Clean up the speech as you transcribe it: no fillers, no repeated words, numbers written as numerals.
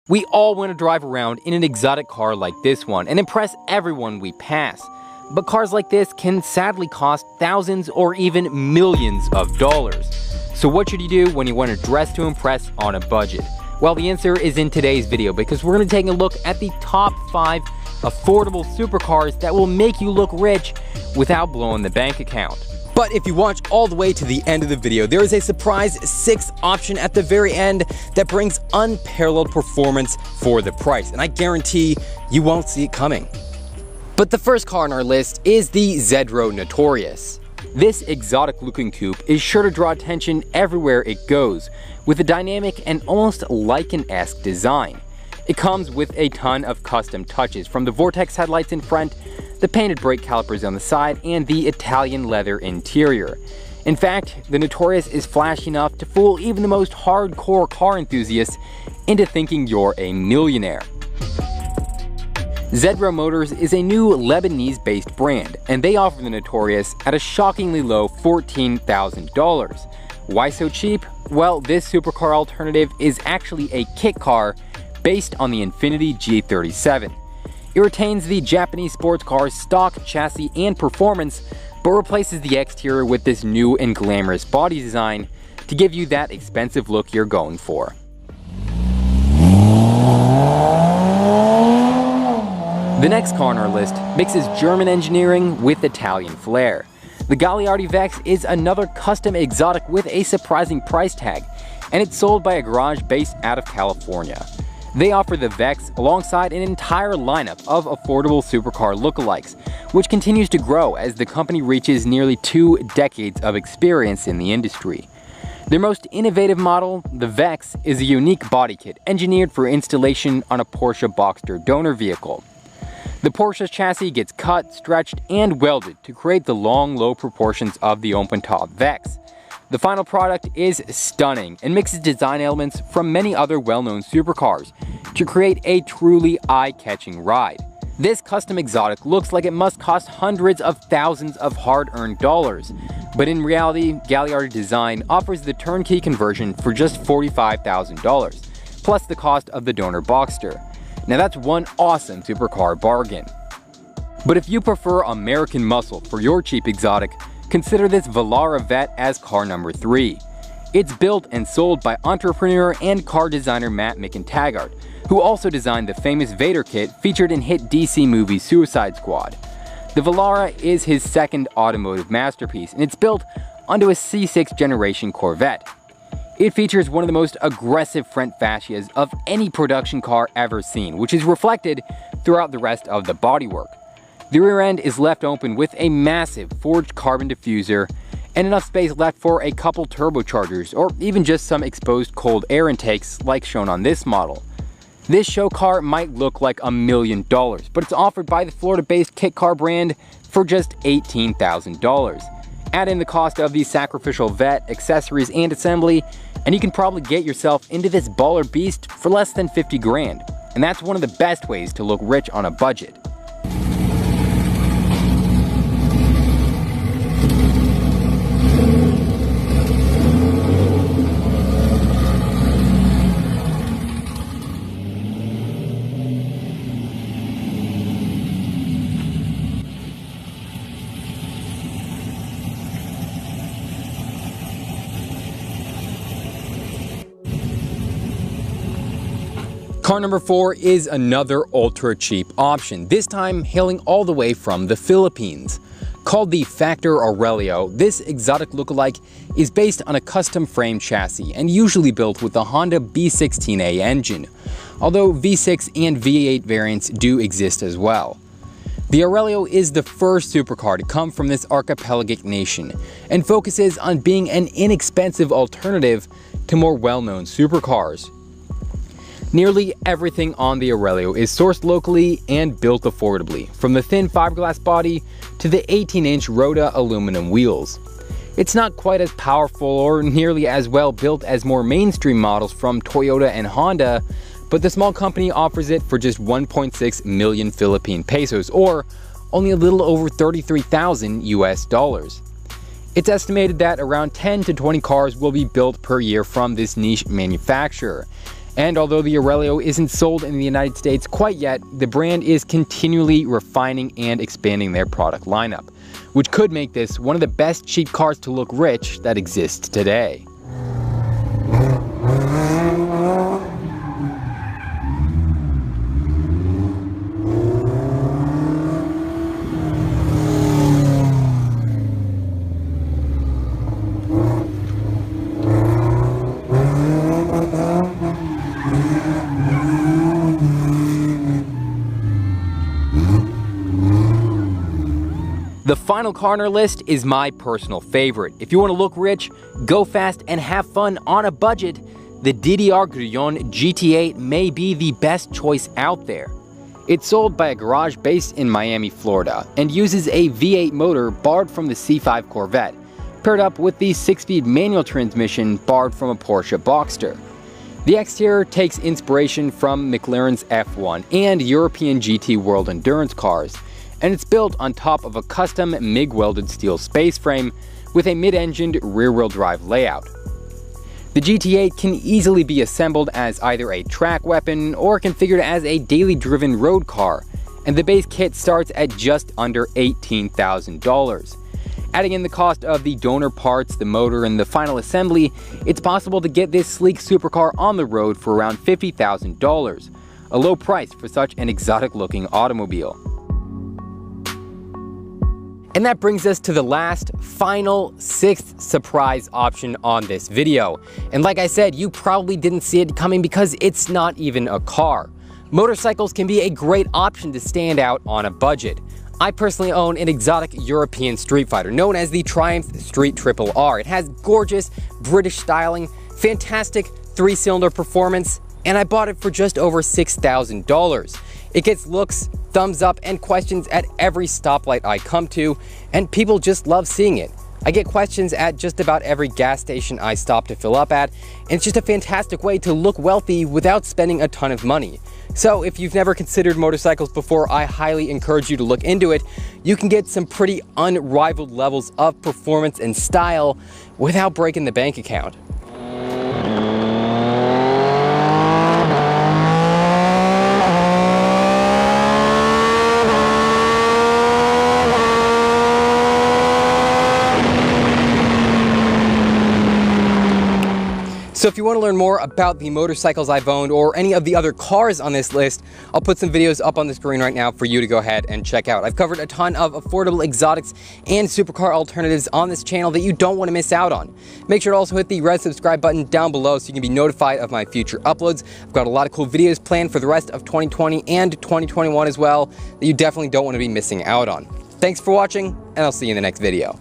We all want to drive around in an exotic car like this one and impress everyone we pass. But cars like this can sadly cost thousands or even millions of dollars. So what should you do when you want to dress to impress on a budget? Well, the answer is in today's video because we're going to take a look at the top 5 affordable supercars that will make you look rich without blowing the bank account. But if you watch all the way to the end of the video, there is a surprise 6th option at the very end that brings unparalleled performance for the price, and I guarantee you won't see it coming. But the first car on our list is the Zedro Notorious. This exotic looking coupe is sure to draw attention everywhere it goes, with a dynamic and almost Lycan-esque design. It comes with a ton of custom touches, from the Vortex headlights in front, the painted brake calipers on the side, and the Italian leather interior. In fact, the Notorious is flashy enough to fool even the most hardcore car enthusiasts into thinking you're a millionaire. Zedro Motors is a new Lebanese-based brand, and they offer the Notorious at a shockingly low $14,000. Why so cheap? Well, this supercar alternative is actually a kit car based on the Infiniti G37. It retains the Japanese sports car's stock chassis and performance, but replaces the exterior with this new and glamorous body design to give you that expensive look you're going for. The next car on our list mixes German engineering with Italian flair. The Gagliardi Vex is another custom exotic with a surprising price tag, and it's sold by a garage based out of California. They offer the Vex alongside an entire lineup of affordable supercar lookalikes, which continues to grow as the company reaches nearly 2 decades of experience in the industry. Their most innovative model, the Vex, is a unique body kit engineered for installation on a Porsche Boxster donor vehicle. The Porsche's chassis gets cut, stretched, and welded to create the long, low proportions of the open-top Vex. The final product is stunning and mixes design elements from many other well-known supercars to create a truly eye-catching ride. This custom exotic looks like it must cost hundreds of thousands of hard-earned dollars, but in reality, Gagliardi Design offers the turnkey conversion for just $45,000, plus the cost of the donor Boxster. Now that's one awesome supercar bargain. But if you prefer American muscle for your cheap exotic, consider this Velara Vet as car number 3. It's built and sold by entrepreneur and car designer Matt McIntaggart, who also designed the famous Vader kit featured in hit DC movie Suicide Squad. The Velara is his second automotive masterpiece, and it's built onto a C6 generation Corvette. It features one of the most aggressive front fascias of any production car ever seen, which is reflected throughout the rest of the bodywork. The rear end is left open with a massive forged carbon diffuser and enough space left for a couple turbochargers or even just some exposed cold air intakes like shown on this model. This show car might look like $1 million, but it's offered by the Florida-based kit car brand for just $18,000. Add in the cost of the sacrificial vet, accessories, and assembly, and you can probably get yourself into this baller beast for less than 50 grand. And that's one of the best ways to look rich on a budget. Car number 4 is another ultra cheap option, this time hailing all the way from the Philippines. Called the Factor Aurelio, this exotic lookalike is based on a custom frame chassis and usually built with the Honda B16A engine, although V6 and V8 variants do exist as well. The Aurelio is the first supercar to come from this archipelagic nation and focuses on being an inexpensive alternative to more well-known supercars. Nearly everything on the Aurelio is sourced locally and built affordably, from the thin fiberglass body to the 18-inch Rhoda aluminum wheels. It's not quite as powerful or nearly as well built as more mainstream models from Toyota and Honda, but the small company offers it for just 1.6 million Philippine pesos, or only a little over 33,000 US dollars. It's estimated that around 10 to 20 cars will be built per year from this niche manufacturer, And although the Aurelio isn't sold in the United States quite yet, the brand is continually refining and expanding their product lineup, which could make this one of the best cheap cars to look rich that exists today. The final car on our list is my personal favorite. If you want to look rich, go fast, and have fun on a budget, the DDR Grillon GT8 may be the best choice out there. It's sold by a garage based in Miami, Florida, and uses a V8 motor borrowed from the C5 Corvette, paired up with the 6-speed manual transmission borrowed from a Porsche Boxster. The exterior takes inspiration from McLaren's F1 and European GT World Endurance cars, and it's built on top of a custom MIG-welded steel space frame with a mid-engined rear-wheel drive layout. The GT8 can easily be assembled as either a track weapon or configured as a daily driven road car, and the base kit starts at just under $18,000. Adding in the cost of the donor parts, the motor, and the final assembly, it's possible to get this sleek supercar on the road for around $50,000, a low price for such an exotic-looking automobile. And that brings us to the last, final, 6th surprise option on this video. And like I said, you probably didn't see it coming because it's not even a car. Motorcycles can be a great option to stand out on a budget. I personally own an exotic European street fighter known as the Triumph Street Triple R. It has gorgeous British styling, fantastic 3-cylinder performance, and I bought it for just over $6,000. It gets looks, thumbs up, and questions at every stoplight I come to, and people just love seeing it. I get questions at just about every gas station I stop to fill up at, and it's just a fantastic way to look wealthy without spending a ton of money. So if you've never considered motorcycles before, I highly encourage you to look into it. You can get some pretty unrivaled levels of performance and style without breaking the bank account. So if you want to learn more about the motorcycles I've owned or any of the other cars on this list, I'll put some videos up on the screen right now for you to go ahead and check out. I've covered a ton of affordable exotics and supercar alternatives on this channel that you don't want to miss out on. Make sure to also hit the red subscribe button down below so you can be notified of my future uploads. I've got a lot of cool videos planned for the rest of 2020 and 2021 as well that you definitely don't want to be missing out on. Thanks for watching, and I'll see you in the next video.